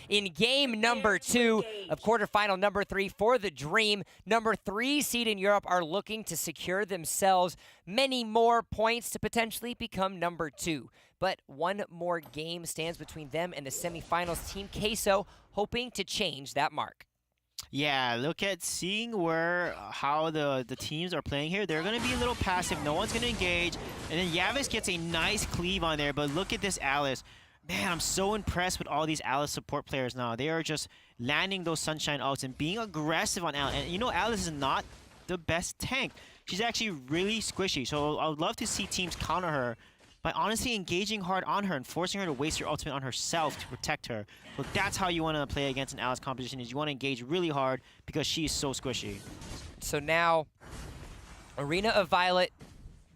in game number 2 of quarterfinal number 3 for the Dream. Number 3 seed in Europe are looking to secure themselves many more points to potentially become number 2. But one more game stands between them and the semifinals. Team Queso hoping to change that mark. Yeah, look at seeing how the teams are playing here. They're going to be a little passive. No one's going to engage. And then Yavis gets a nice cleave on there. But look at this Alice. Man, I'm so impressed with all these Alice support players now. They are just landing those Sunshine ults and being aggressive on Alice. And you know, Alice is not the best tank. She's actually really squishy. So I would love to see teams counter her by honestly engaging hard on her and forcing her to waste her ultimate on herself to protect her. So that's how you want to play against an Alice composition, is you want to engage really hard because she's so squishy. So now, Arena of Violet,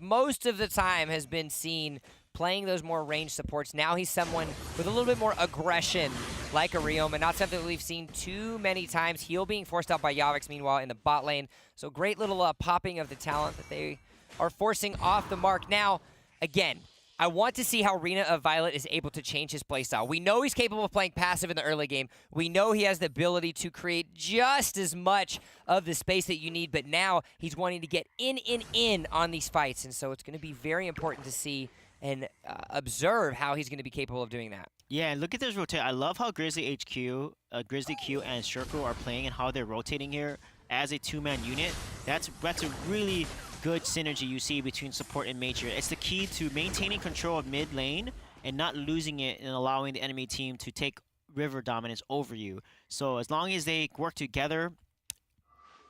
most of the time has been seen playing those more ranged supports. Now he's someone with a little bit more aggression, like a Ryoma, not something that we've seen too many times. Heal being forced out by Yavix, meanwhile, in the bot lane. So great little popping of the talent that they are forcing off the mark. Now, again, I want to see how Arena of Violet is able to change his playstyle. We know he's capable of playing passive in the early game. We know he has the ability to create just as much of the space that you need, but now he's wanting to get in on these fights, and so it's going to be very important to see and observe how he's going to be capable of doing that. Yeah, and look at this rotate. I love how Grizzly HQ, Grizzly Q, and Shirko are playing and how they're rotating here as a two-man unit. That's a really good synergy you see between support and major. It's the key to maintaining control of mid lane and not losing it and allowing the enemy team to take river dominance over you. So as long as they work together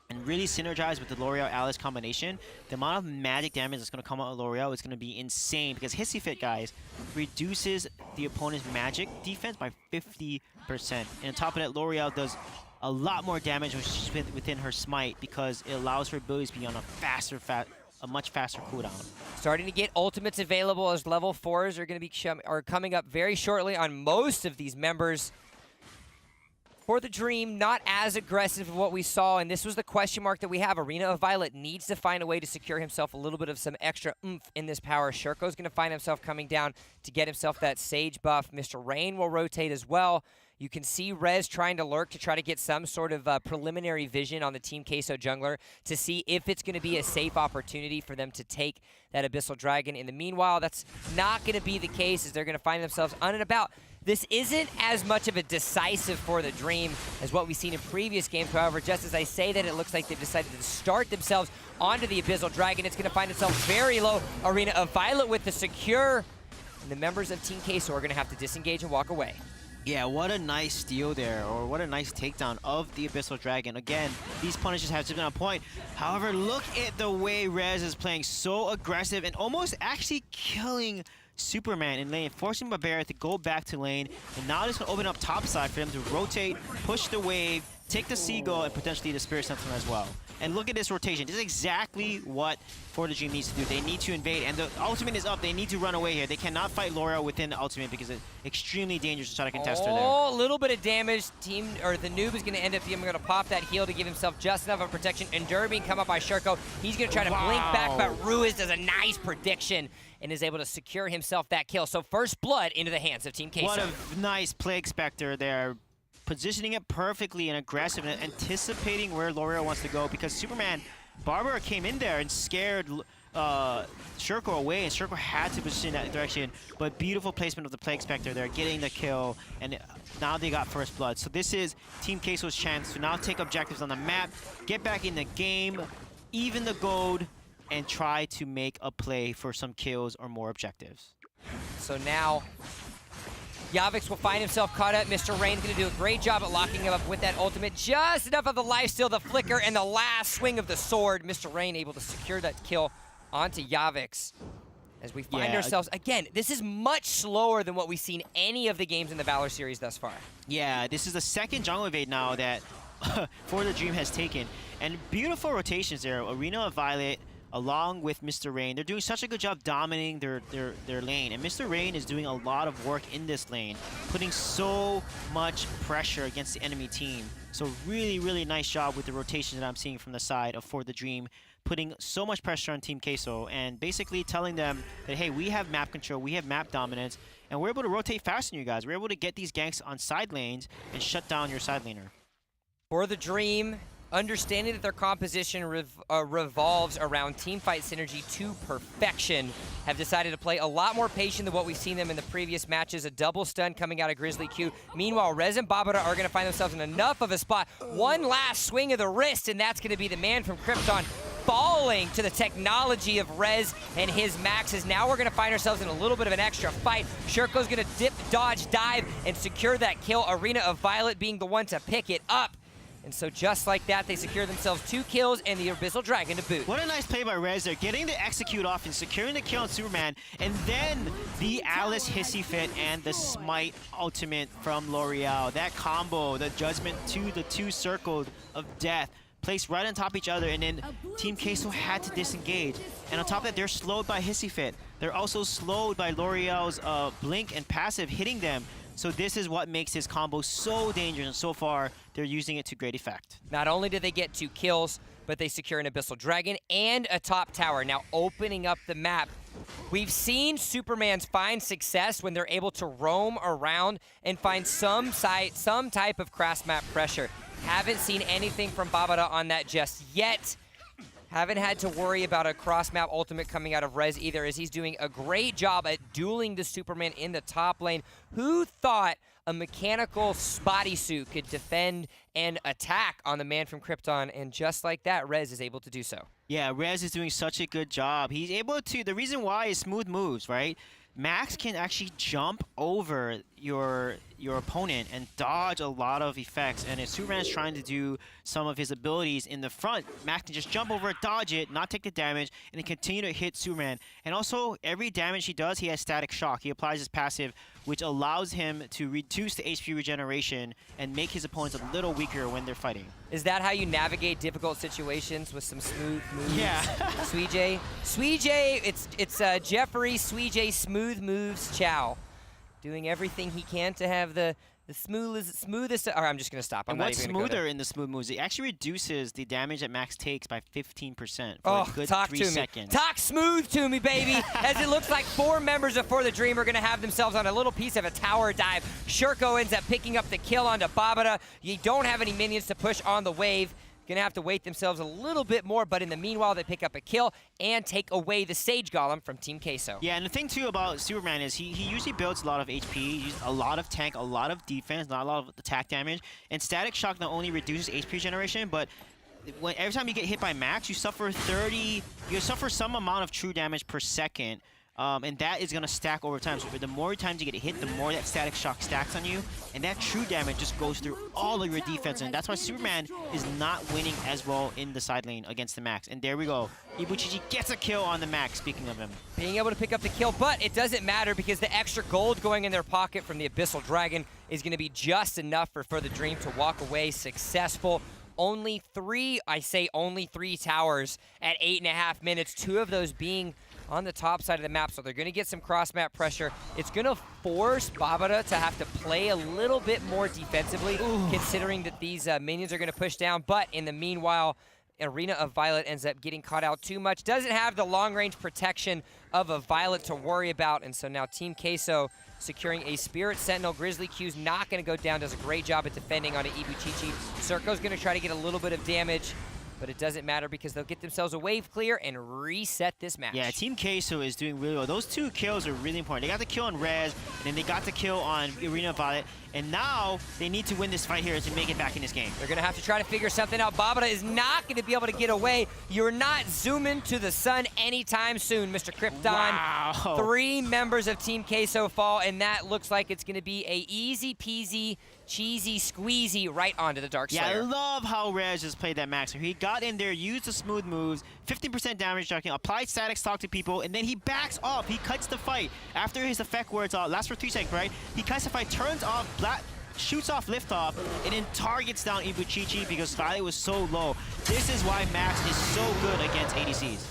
and really synergize with the L'Oreal Alice combination, the amount of magic damage that's going to come out of L'Oreal is going to be insane, because Hissy Fit, guys, reduces the opponent's magic defense by 50%. And on top of that, L'Oreal does a lot more damage when she's within her smite, because it allows her abilities to be on a much faster cooldown. Starting to get ultimates available as level 4s are going to be coming up very shortly on most of these members. For the Dream, not as aggressive as what we saw, and this was the question mark that we have. Arena of Violet needs to find a way to secure himself a little bit of some extra oomph in this power. Shirko's going to find himself coming down to get himself that Sage buff. Mr. Rain will rotate as well. You can see Rez trying to lurk to try to get some sort of preliminary vision on the Team Queso jungler to see if it's going to be a safe opportunity for them to take that Abyssal Dragon. In the meanwhile, that's not going to be the case, as they're going to find themselves on and about. This isn't as much of a decisive for the Dream as what we've seen in previous games. However, just as I say that, it looks like they've decided to start themselves onto the Abyssal Dragon. It's going to find itself very low. Arena of Violet with the secure. And the members of Team Queso are going to have to disengage and walk away. Yeah, what a nice steal there, or what a nice takedown of the Abyssal Dragon. Again, these punishes have been on point. However, look at the way Rez is playing, so aggressive and almost actually killing Superman in lane, forcing Barbarian to go back to lane, and now this will open up top side for them to rotate, push the wave, take the Seagull, and potentially the Spirit Sentinel as well. And look at this rotation. This is exactly what For the Dream needs to do. They need to invade, and the ultimate is up. They need to run away here. They cannot fight L'Oreal within the ultimate because it's extremely dangerous to try to contest her there. Oh, a little bit of damage. The noob is going to end up being going to pop that heal to give himself just enough of protection. Endure being come up by Shirko. He's going to try to blink back, but Ruiz does a nice prediction and is able to secure himself that kill. So first blood into the hands of Team Queso. What a nice Plague Spectre there. Positioning it perfectly and aggressive and anticipating where L'Oreal wants to go, because Superman Barbara came in there and scared Shirko away, and Shirko had to position in that direction. But beautiful placement of the Plague Spectre there, getting the kill, and now they got first blood. So this is Team Queso's chance to now take objectives on the map, get back in the game, even the gold, and try to make a play for some kills or more objectives. So now Yavix will find himself caught up. Mr. Rain's going to do a great job at locking him up with that ultimate. Just enough of the lifesteal, the flicker, and the last swing of the sword. Mr. Rain able to secure that kill onto Yavix. As we find ourselves, again, this is much slower than what we've seen any of the games in the Valor series thus far. Yeah, this is the second jungle invade now that For the Dream has taken. And beautiful rotations there. Arena of Violet, along with Mr. Rain. They're doing such a good job dominating their lane. And Mr. Rain is doing a lot of work in this lane, putting so much pressure against the enemy team. So really, really nice job with the rotation that I'm seeing from the side of For the Dream, putting so much pressure on Team Queso and basically telling them that, hey, we have map control, we have map dominance, and we're able to rotate faster than you guys. We're able to get these ganks on side lanes and shut down your side laner. For the Dream, understanding that their composition revolves around teamfight synergy to perfection, have decided to play a lot more patient than what we've seen them in the previous matches. A double stun coming out of Grizzly Q. Meanwhile, Rez and Babara are going to find themselves in enough of a spot. One last swing of the wrist, and that's going to be the man from Krypton falling to the technology of Rez and his maxes. Now we're going to find ourselves in a little bit of an extra fight. Shurko's going to dip, dodge, dive, and secure that kill. Arena of Violet being the one to pick it up. And so just like that, they secure themselves 2 kills and the Abyssal Dragon to boot. What a nice play by Rez there, getting the execute off and securing the kill on Superman, and then the Alice Hissy Fit and the Smite ultimate from L'Oreal. That combo, the Judgment to the 2 circles of death, placed right on top of each other, and then Team Queso had to disengage. And on top of that, they're slowed by Hissy Fit. They're also slowed by L'Oreal's blink and passive hitting them. So this is what makes this combo so dangerous, and so far, they're using it to great effect. Not only did they get 2 kills, but they secure an Abyssal Dragon and a top tower, now opening up the map. We've seen Supermans find success when they're able to roam around and find some type of cross map pressure. Haven't seen anything from Babara on that just yet. Haven't had to worry about a cross-map ultimate coming out of Rez either, as he's doing a great job at dueling the Superman in the top lane. Who thought a mechanical bodysuit could defend and attack on the man from Krypton? And just like that, Rez is able to do so. Yeah, Rez is doing such a good job. He's able to, the reason why is smooth moves, right? Max can actually jump over your opponent and dodge a lot of effects, and if Superman is trying to do some of his abilities in the front, Max can just jump over it, dodge it, not take the damage, and then continue to hit Superman. And also, every damage he does, he has static shock. He applies his passive, which allows him to reduce the HP regeneration and make his opponents a little weaker when they're fighting. Is that how you navigate difficult situations, with some smooth moves? Yeah. Sweej, it's Jeffrey Sweej Smooth Moves Chow, doing everything he can to have the smoothest. Or I'm just gonna stop. And what's smoother in the smooth moves? It actually reduces the damage that Max takes by 15% for a good 3 seconds. Talk smooth to me, baby. As it looks like 4 members of For the Dream are gonna have themselves on a little piece of a tower dive. Shurko ends up picking up the kill onto Babara. You don't have any minions to push on the wave. Gonna have to wait themselves a little bit more, but in the meanwhile, they pick up a kill and take away the Sage Golem from Team Queso. Yeah, and the thing too about Superman is he usually builds a lot of HP, a lot of tank, a lot of defense, not a lot of attack damage. And Static Shock not only reduces HP generation, but every time you get hit by Max, you suffer some amount of true damage per second. And that is going to stack over time. So the more times you get hit, the more that Static Shock stacks on you. And that true damage just goes through all of your defense. And that's why Superman is not winning as well in the side lane against the Max. And there we go. Ibuchichi gets a kill on the Max, speaking of him. Being able to pick up the kill, but it doesn't matter because the extra gold going in their pocket from the Abyssal Dragon is going to be just enough for the Dream to walk away successful. Only 3 towers at 8.5 minutes, 2 of those being on the top side of the map, so they're going to get some cross-map pressure. It's going to force Babara to have to play a little bit more defensively, considering that these minions are going to push down. But in the meanwhile, Arena of Violet ends up getting caught out too much. Doesn't have the long-range protection of a Violet to worry about, and so now Team Queso securing a Spirit Sentinel. Grizzly Q's not going to go down, does a great job at defending on Ibuchichi. Circo's going to try to get a little bit of damage, but it doesn't matter because they'll get themselves a wave clear and reset this match. Yeah, Team Queso is doing really well. Those 2 kills are really important. They got the kill on Rez, and then they got the kill on Arena of Violet, and now they need to win this fight here to make it back in this game. They're going to have to try to figure something out. Babara is not going to be able to get away. You're not zooming to the sun anytime soon, Mr. Krypton. Wow. 3 members of Team Queso fall, and that looks like it's going to be a easy-peasy, cheesy squeezy right onto the Dark Slayer. Yeah, I love how Rez just played that Max. He got in there, used the smooth moves, 15% damage reduction, applied static stock to people, and then he backs off. He cuts the fight. After his effect where it's lasts for 3 seconds, right? He cuts the fight, turns off, shoots off liftoff, and then targets down Ibuchichi because Violet was so low. This is why Max is so good against ADCs.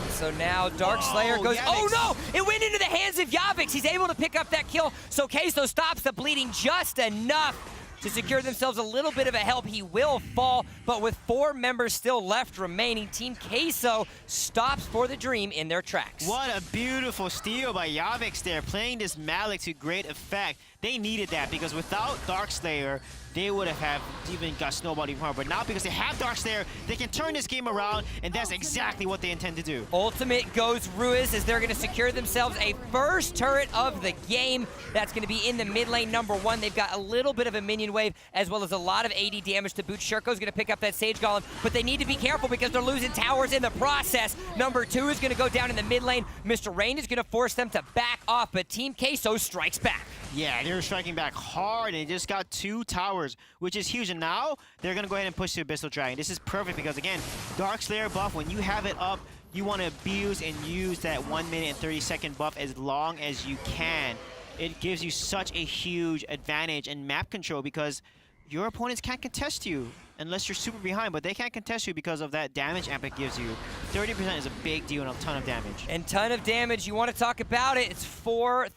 So now Dark Slayer goes, Yavix. Oh no! It went into the hands of Yavix. He's able to pick up that kill, so Queso stops the bleeding just enough to secure themselves a little bit of a help. He will fall, but with 4 members still left remaining, Team Queso stops For the Dream in their tracks. What a beautiful steal by Yavix there, playing this Malik to great effect. They needed that because without Darkslayer, they would have even got snowballed even more. But now because they have Darkslayer, they can turn this game around, and that's exactly what they intend to do. Ultimate goes Ruiz as they're going to secure themselves a first turret of the game. That's going to be in the mid lane, number 1. They've got a little bit of a minion wave, as well as a lot of AD damage to boot. Shurko's going to pick up that Sage Golem, but they need to be careful because they're losing towers in the process. Number 2 is going to go down in the mid lane. Mr. Rain is going to force them to back off, but Team Queso strikes back. Yeah, they're striking back hard, and they just got 2 towers, which is huge. And now they're going to go ahead and push the Abyssal Dragon. This is perfect because, again, Darkslayer buff, when you have it up, you want to abuse and use that 1 minute and 30-second buff as long as you can. It gives you such a huge advantage in map control because your opponents can't contest you unless you're super behind, but they can't contest you because of that damage amp it gives you. 30% is a big deal and a ton of damage. And ton of damage, you want to talk about it. It's 4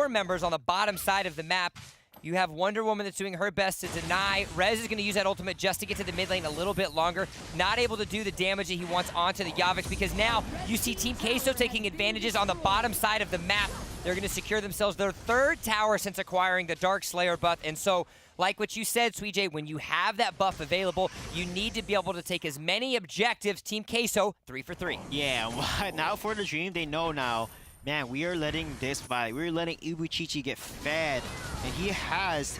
members on the bottom side of the map. You have Wonder Woman that's doing her best to deny. Rez is going to use that ultimate just to get to the mid lane a little bit longer. Not able to do the damage that he wants onto the Yavix because now you see Team Queso taking advantages on the bottom side of the map. They're going to secure themselves their 3rd tower since acquiring the Darkslayer buff. And so, like what you said, Sweej, when you have that buff available, you need to be able to take as many objectives. Team Queso, 3 for 3. Yeah, now For the Dream, they know now, man, we are letting this fight. We're letting Ibuchichi get fed. And he has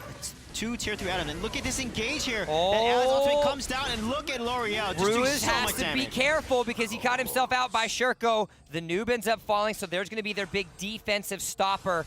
2 tier 3 items. And look at this engage here. Oh. That Alice ultimate comes down, and look at L'Oreal just doing Ruiz so has much to damage. be careful because he caught himself out by Shurko. The noob ends up falling, so there's going to be their big defensive stopper.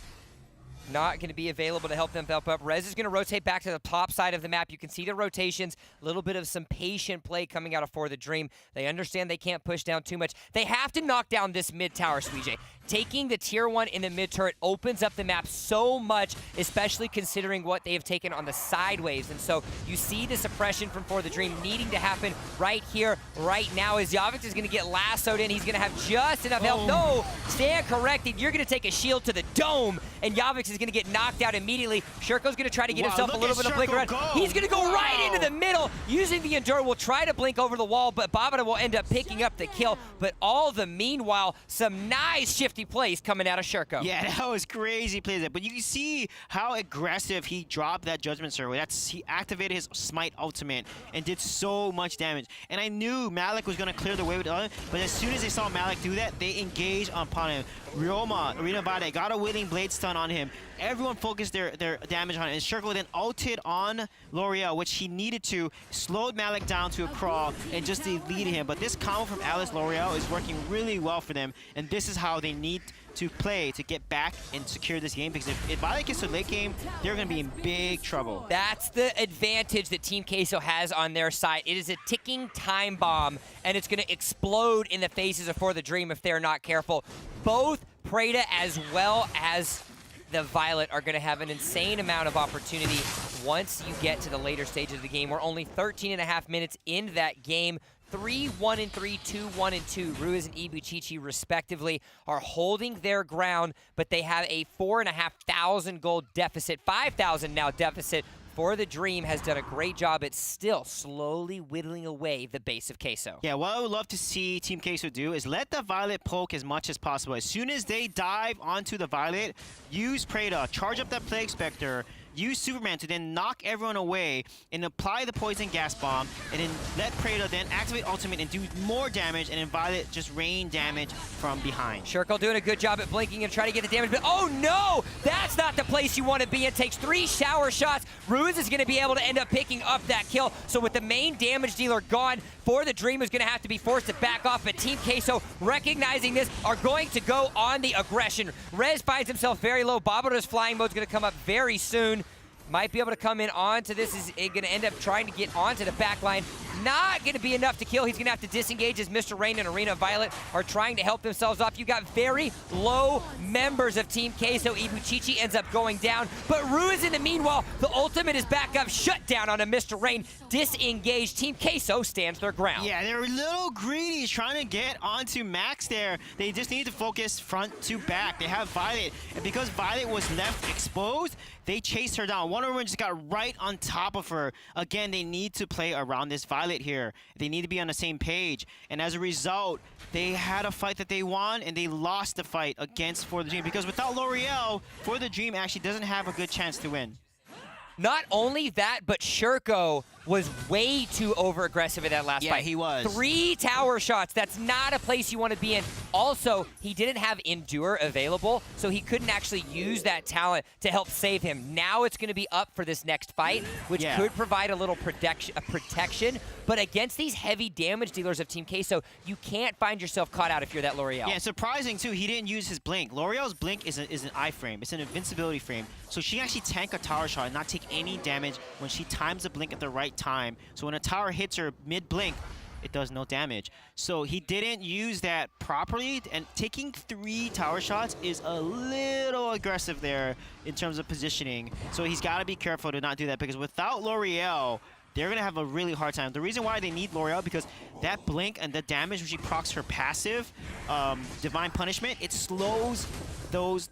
Not going to be available to help them help up. Rez is going to rotate back to the top side of the map. You can see the rotations, a little bit of some patient play coming out of For the Dream. They understand they can't push down too much. They have to knock down this mid tower, Sweej. Taking the tier 1 in the mid turret opens up the map so much, especially considering what they have taken on the side waves. And so you see the suppression from For the Dream needing to happen right here, right now, as Yavix is going to get lassoed in. He's going to have just enough help. No, stand corrected. You're going to take a shield to the dome, and Yavix is going to get knocked out immediately. Shurko's going to try to get himself a little bit of blink around. He's going to go right into the middle, using the Endure. Will try to blink over the wall, but Babada will end up picking up the kill. But all the meanwhile, some nice shifty plays coming out of Shurko. Yeah, that was crazy plays. But you can see how aggressive he dropped that Judgment Circle. He activated his Smite ultimate and did so much damage. And I knew Malik was going to clear the way with the but as soon as they saw Malik do that, they engaged upon him. Ryoma, Arena Bade, got a Wailing Blade stun on him. Everyone focused their damage on it. And Shurko then ulted on L'Oreal, which he needed to, slowed Malik down to a crawl and just deleted him. But this combo from Alice L'Oreal is working really well for them. And this is how they need to play to get back and secure this game, because if Valor gets to late game, they're going to be in big trouble. That's the advantage that Team Queso has on their side. It is a ticking time bomb, and it's going to explode in the faces of For the Dream if they're not careful. Both Preda as well as the Violet are going to have an insane amount of opportunity once you get to the later stages of the game. We're only 13.5 minutes into that game. 3-1-3, 2-1-2. Ruiz and Ibuchichi, respectively, are holding their ground, but they have a 4,500 gold deficit, 5,000 now deficit. For the Dream has done a great job. It's still slowly whittling away the base of Queso. Yeah, what I would love to see Team Queso do is let the Violet poke as much as possible. As soon as they dive onto the Violet, use Preda, charge up that Plague Spectre, use Superman to then knock everyone away and apply the Poison Gas Bomb, and then let Preda then activate Ultimate and do more damage, and then Violet just rain damage from behind. Shurko doing a good job at blinking and trying to get the damage, but oh no! That's not the place you want to be in. Takes 3 shower shots. Ruiz is going to be able to end up picking up that kill. So with the main damage dealer gone, For the Dream is going to have to be forced to back off, but Team Queso, recognizing this, are going to go on the aggression. Rez finds himself very low. Babada's flying mode is going to come up very soon. Might be able to come in onto this. Is going to end up trying to get onto the back line. not going to be enough to kill. He's going to have to disengage as Mr. Rain and Arena Violet are trying to help themselves off. You got very low members of Team Queso. Ibuchichi ends up going down, but Rue is in the meanwhile. The ultimate is back up, shut down on a Mr. Rain. Disengaged. Team Queso stands their ground. Yeah, they're a little greedy trying to get onto Max there. They just need to focus front to back. They have Violet, and because Violet was left exposed, they chased her down. Wonder Woman just got right on top of her. Again, they need to play around this Violet here. They need to be on the same page. And as a result, they had a fight that they won, and they lost the fight against For the Dream. Because without L'Oreal, For the Dream actually doesn't have a good chance to win. Not only that, but Shurko was way too over-aggressive in that last fight. Yeah, he was. 3 tower shots. That's not a place you want to be in. Also, he didn't have Endure available, so he couldn't actually use that talent to help save him. Now it's going to be up for this next fight, which could provide a little protection. But against these heavy damage dealers of Team Queso, you can't find yourself caught out if you're that L'Oreal. Yeah, surprising, too. He didn't use his blink. L'Oreal's blink is an iframe. It's an invincibility frame. So she actually tank a tower shot and not take any damage when she times the blink at the right time. So when a tower hits her mid-blink, it does no damage. So he didn't use that properly, and taking 3 tower shots is a little aggressive there in terms of positioning. So he's got to be careful to not do that, because without L'Oreal, they're going to have a really hard time. The reason why they need L'Oreal, because that blink and the damage when she procs her passive, Divine Punishment, it slows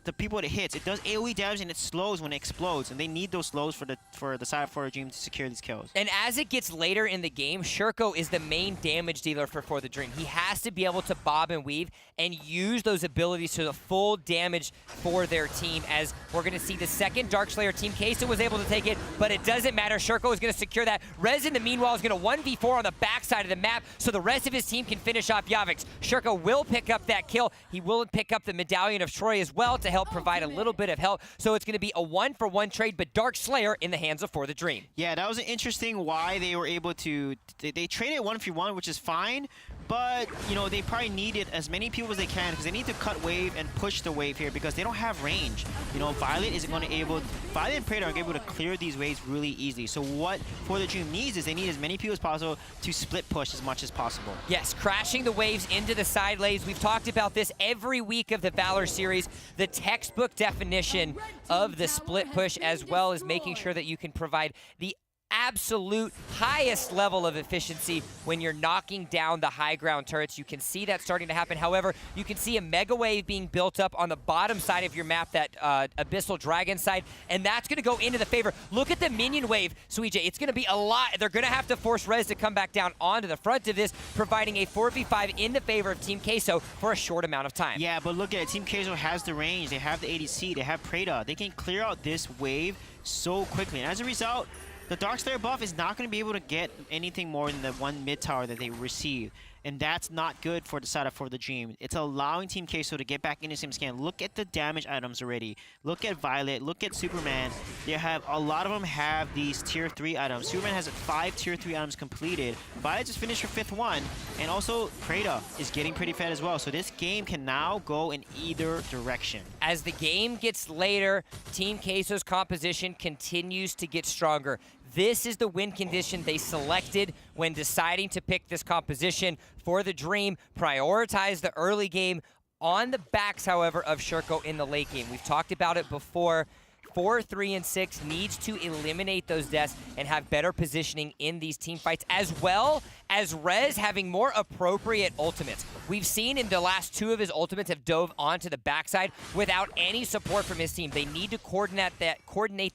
the people it hits. It does AoE damage and it slows when it explodes, and they need those slows for the side of For the Dream to secure these kills. And as it gets later in the game, Shurko is the main damage dealer for the Dream. He has to be able to bob and weave and use those abilities to the full damage for their team, as we're going to see the second Darkslayer. Team Queso was able to take it, but it doesn't matter. Shurko is going to secure that. Rez, in the meanwhile, is going to 1v4 on the backside of the map, so the rest of his team can finish off Yavix. Shurko will pick up that kill. He will pick up the Medallion of Troy as well to help provide a little bit of help. So it's going to be a 1-for-1 trade, but Darkslayer in the hands of For the Dream. Yeah, that was an interesting why they were able to... They traded 1v1, which is fine, but, you know, they probably needed as many people as they can, because they need to cut wave and push the wave here, because they don't have range. You know, Violet isn't going to able... Violet and Praetor are able to clear these waves really easily. So what For the Dream needs is they need as many people as possible to split push as much as possible. Yes, crashing the waves into the side lanes. We've talked about this every week of the Valor series. The textbook definition of the split push, as well as making sure that you can provide the absolute highest level of efficiency when you're knocking down the high ground turrets. You can see that starting to happen. However, you can see a mega wave being built up on the bottom side of your map, that Abyssal Dragon side, and that's going to go into the favor. Look at the minion wave, Suije. It's going to be a lot. They're going to have to force Rez to come back down onto the front of this, providing a 4v5 in the favor of Team Queso for a short amount of time. Yeah, but look at it. Team Queso has the range. They have the ADC. They have Praetor. They can clear out this wave so quickly, and as a result, the Darkslayer buff is not going to be able to get anything more than the 1 mid tower that they receive. And that's not good for the side of For the Dream. It's allowing Team Queso to get back into same scan. Look at the damage items already. Look at Violet. Look at Superman. They have a lot of them have these tier 3 items. Superman has 5 tier 3 items completed. Violet just finished her 5th one. And also Praetor is getting pretty fed as well. So this game can now go in either direction. As the game gets later, Team Queso's composition continues to get stronger. This is the win condition they selected when deciding to pick this composition. For the Dream, prioritize the early game on the backs, however, of Shurko in the late game. We've talked about it before. 4, 3, and 6 needs to eliminate those deaths and have better positioning in these team fights, as well as Rez having more appropriate ultimates. We've seen in the last 2 of his ultimates have dove onto the backside without any support from his team. They need to coordinate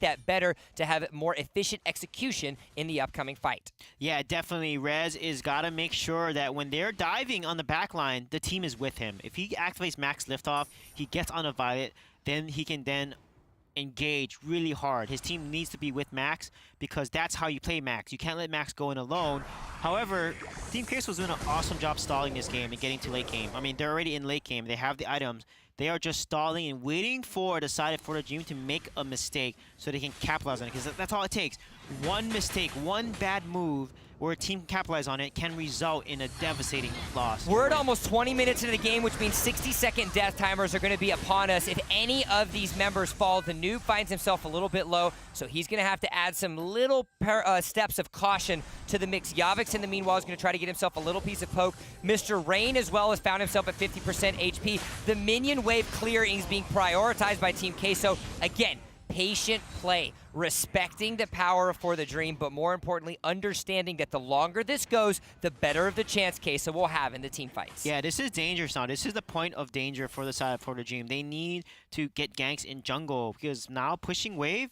that better to have more efficient execution in the upcoming fight. Yeah, definitely. Rez is got to make sure that when they're diving on the back line, the team is with him. If he activates Max Liftoff, he gets on a Violet, then he can then engage really hard. His team needs to be with Max, because that's how you play Max. You can't let Max go in alone. However, Team Queso was doing an awesome job stalling this game and getting to late game. I mean, they're already in late game. They have the items. They are just stalling and waiting for the side of For the Dream to make a mistake so they can capitalize on it, because that's all it takes. One mistake, one bad move where a team capitalize on it can result in a devastating loss. We're at almost 20 minutes into the game, which means 60-second death timers are going to be upon us. If any of these members fall, the noob finds himself a little bit low, so he's going to have to add some little steps of caution to the mix. Yavix, in the meanwhile, is going to try to get himself a little piece of poke. Mr. Rain, as well, has found himself at 50% HP. The minion wave clearing is being prioritized by Team Queso. Again, patient play, respecting the power for the Dream, but more importantly, understanding that the longer this goes, the better of the chance Queso will have in the team fights. Yeah, this is dangerous now. This is the point of danger for the side of For the Dream. They need to get ganks in jungle because now pushing wave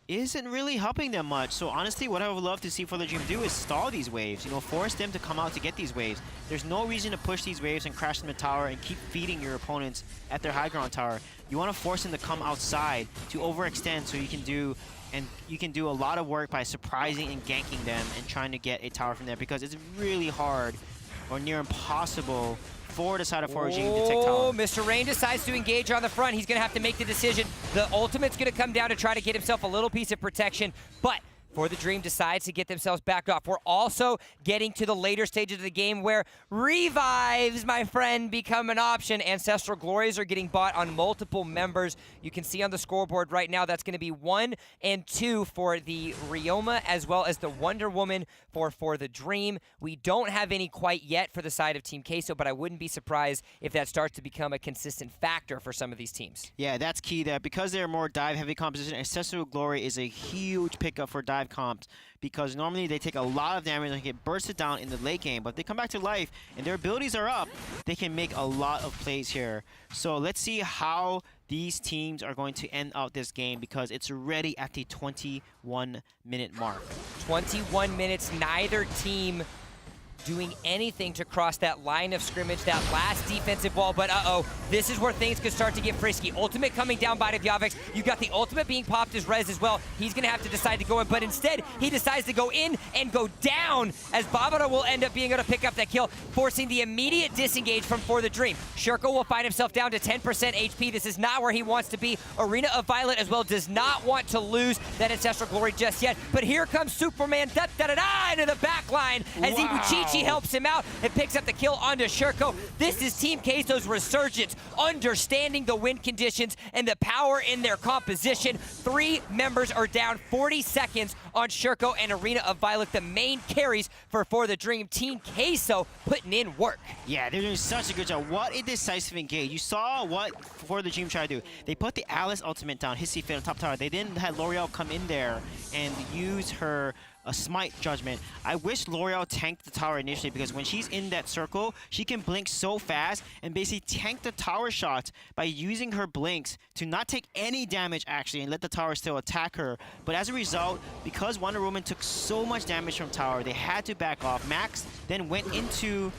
isn't really helping them much. So honestly, what I would love to see For the Dream do is stall these waves. You know, force them to come out to get these waves. There's no reason to push these waves and crash them in the tower and keep feeding your opponents at their high ground tower. You want to force them to come outside to overextend so you can do a lot of work by surprising and ganking them and trying to get a tower from there, because it's really hard or near impossible for the side of For the Dream to take tower. Oh, Mr. Rain decides to engage on the front. He's going to have to make the decision. The ultimate's going to come down to try to get himself a little piece of protection, but For the Dream decides to get themselves back off. We're also getting to the later stages of the game where revives, my friend, become an option. Ancestral Glories are getting bought on multiple members. You can see on the scoreboard right now that's going to be 1 and 2 for the Ryoma, as well as the Wonder Woman for the Dream. We don't have any quite yet for the side of Team Queso, but I wouldn't be surprised if that starts to become a consistent factor for some of these teams. Yeah, that's key there. Because they're more dive-heavy composition, Ancestral Glory is a huge pickup for dive comps, because normally they take a lot of damage and get bursted down in the late game, but if they come back to life and their abilities are up, they can make a lot of plays here. So let's see how these teams are going to end out this game, because it's already at the 21-minute mark. 21 minutes, neither team doing anything to cross that line of scrimmage, that last defensive wall, but this is where things could start to get frisky. Ultimate coming down by Yavix. You got the ultimate being popped as Rez as well. He's gonna have to decide to go in, but instead he decides to go in and go down, as Babara will end up being able to pick up that kill, forcing the immediate disengage from For the Dream. Shurko will find himself down to 10% HP. This is not where he wants to be. Arena of Violet as well does not want to lose that Ancestral Glory just yet, but here comes Superman into the back line as Ibuchichi helps him out and picks up the kill onto Shurko. This is Team Queso's resurgence, understanding the win conditions and the power in their composition. 3 members are down, 40 seconds on Shurko and Arena of Violet, the main carries for the Dream. Team Queso putting in work. Yeah, they're doing such a good job. What a decisive engage. You saw what For the Dream tried to do. They put the Alice ultimate down, Hissy Fit on top tower. They then had L'Oreal come in there and use her Smite Judgment. I wish L'Oreal tanked the tower initially, because when she's in that circle, she can blink so fast and basically tank the tower shots by using her blinks to not take any damage actually and let the tower still attack her. But as a result, because Wonder Woman took so much damage from tower, they had to back off. Max then went too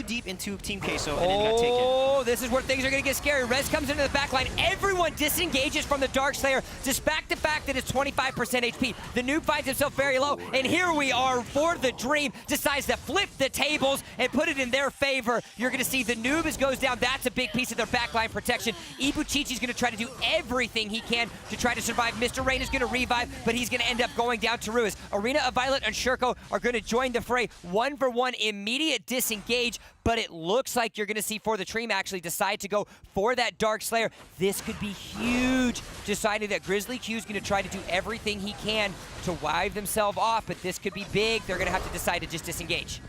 deep into Team Queso and then got taken. Oh, this is where things are going to get scary. Rez comes into the backline. Everyone disengages from the Darkslayer, despite the fact that it's 25% HP. The noob finds himself very low, and here we are. For the Dream decides to flip the tables and put it in their favor. You're going to see the noob goes down. That's a big piece of their backline protection. Ibuchichi's going to try to do everything he can to try to survive. Mr. Rain is going to revive, but he's going to end up going down to Ruiz. Arena of Violet and Shurko are going to join the fray. 1-for-1 immediate disengage, but it looks like you're going to see For the Dream actually decide to go for that Darkslayer. This could be huge, deciding that Grizzly Q is going to try to do everything he can to wive themselves off, but this could be big. They're going to have to decide to just disengage.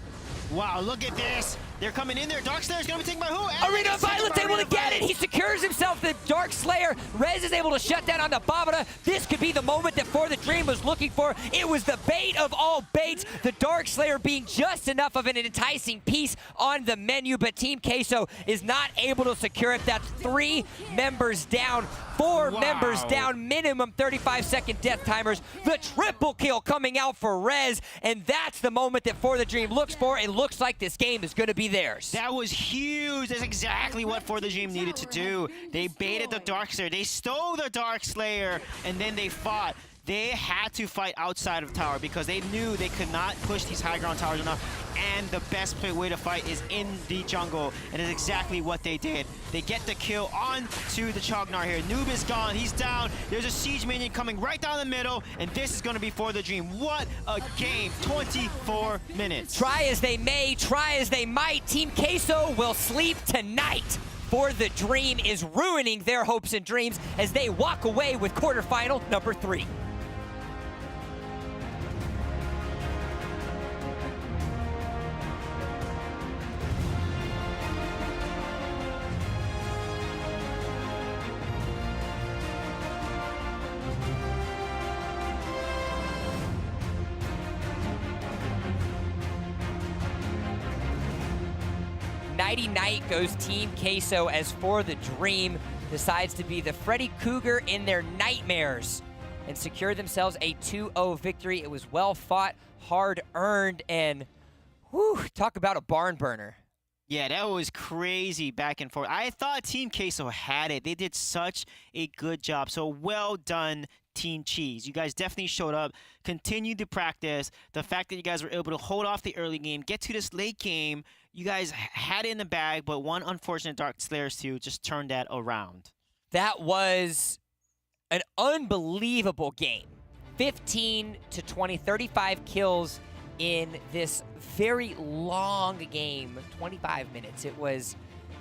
Wow, look at this. They're coming in there. Darkslayer's going to be taken by who? Arena of Violet's able to get it. He secures himself the Darkslayer. Rez is able to shut down on the Babara. This could be the moment that For the Dream was looking for. It was the bait of all baits. The Darkslayer being just enough of an enticing piece on the menu, but Team Queso is not able to secure it. That's 3 members down. 4 members down, minimum 35-second death timers. The triple kill coming out for Rez, and that's the moment that For the Dream looks for. It looks like this game is going to be theirs. That was huge. That's exactly what For the Dream needed to do. They baited the Darkslayer. They stole the Darkslayer, and then they fought. they had to fight outside of tower because they knew they could not push these high ground towers enough, and the best way to fight is in the jungle, and it's exactly what they did. They get the kill on to the Chognar here. Noob is gone, he's down. There's a siege minion coming right down the middle, and this is going to be For the Dream. What a game, 24 minutes. Try as they may, try as they might, Team Queso will sleep tonight. For the Dream is ruining their hopes and dreams as they walk away with quarterfinal number 3. Nighty night goes Team Queso as For the Dream decides to be the Freddy Cougar in their nightmares and secure themselves a 2-0 victory. It was well fought, hard earned, and whew, talk about a barn burner. Yeah, that was crazy back and forth. I thought Team Queso had it. They did such a good job. So well done, Team Cheese. You guys definitely showed up, continued to practice. The fact that you guys were able to hold off the early game, get to this late game, you guys had it in the bag, but one unfortunate Dark Slayers 2 just turned that around. That was an unbelievable game. 15 to 20, 35 kills in this very long game, 25 minutes. It was,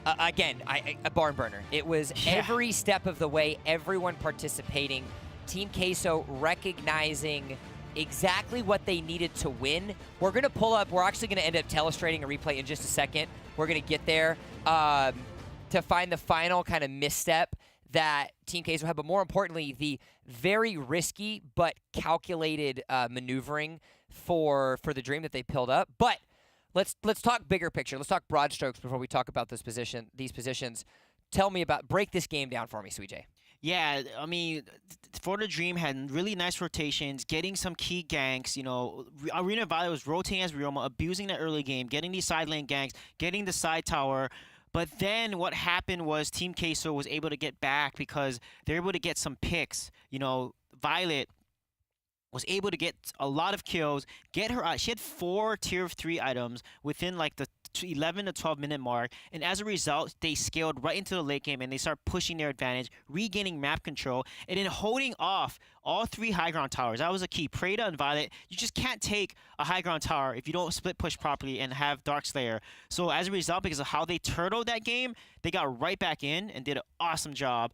again, a barn burner. It was every step of the way, everyone participating. Team Queso recognizing exactly what they needed to win. We're going to pull up, we're actually going to end up telestrating a replay in just a second. We're going to get there to find the final kind of misstep that Team Queso had, but more importantly, the very risky but calculated maneuvering for the Dream that they pulled up. But let's talk bigger picture. Let's talk broad strokes before we talk about these positions. Tell me break this game down for me, Sweet J. Yeah, I mean, For the Dream had really nice rotations, getting some key ganks. You know, Arena Valor was rotating as Ryoma, abusing the early game, getting these side lane ganks, getting the side tower. But then what happened was Team Queso was able to get back because they're able to get some picks. You know, Violet was able to get a lot of kills, get her out. She had 4 tier 3 items within like the 11 to 12 minute mark, and as a result they scaled right into the late game and they start pushing their advantage, regaining map control, and then holding off all 3 high ground towers. That was a key. Prada and Violet, you just can't take a high ground tower if you don't split push properly and have Dark Slayer. So as a result, because of how they turtled that game, they got right back in and did an awesome job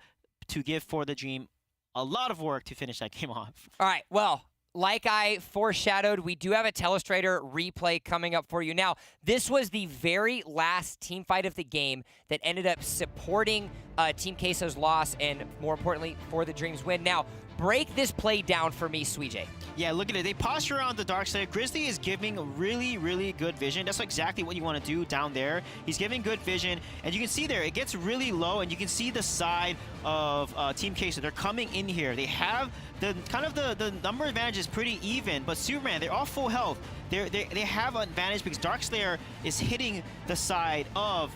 to give For the Dream a lot of work to finish that game off. All right, well, like I foreshadowed, we do have a Telestrator replay coming up for you. Now, this was the very last team fight of the game that ended up supporting Team Queso's loss and, more importantly, For the Dream's win. Now, break this play down for me, Sweet J. Yeah, look at it. They posture around the Dark Slayer. Grizzly is giving really, really good vision. That's exactly what you want to do down there. He's giving good vision, and you can see there, it gets really low, and you can see the side of Team Queso. They're coming in here. They have the number advantage is pretty even, but Superman, they're all full health. They have an advantage because Dark Slayer is hitting the side of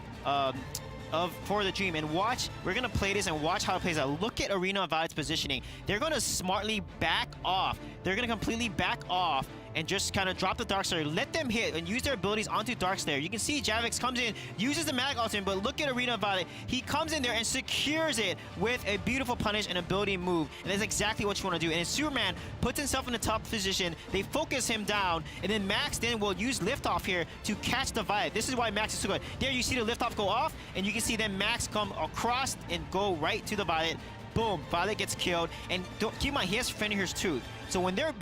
For the Dream. And watch, we're going to play this and watch how it plays out. Look at Arena Violet's positioning. They're going to smartly back off. They're going to completely back off and just kind of drop the Dark Slayer. Let them hit and use their abilities onto Dark Slayer. You can see Javix comes in, uses the Mag Ultimate, but look at Arena Violet. He comes in there and secures it with a beautiful punish and ability move. And that's exactly what you want to do. And then Superman puts himself in the top position. They focus him down, and then Max then will use Liftoff here to catch the Violet. This is why Max is so good. There you see the Liftoff go off, and you can see then Max come across and go right to the Violet. Boom, Violet gets killed. And keep in mind, he has Fenrir's Tooth. So when they're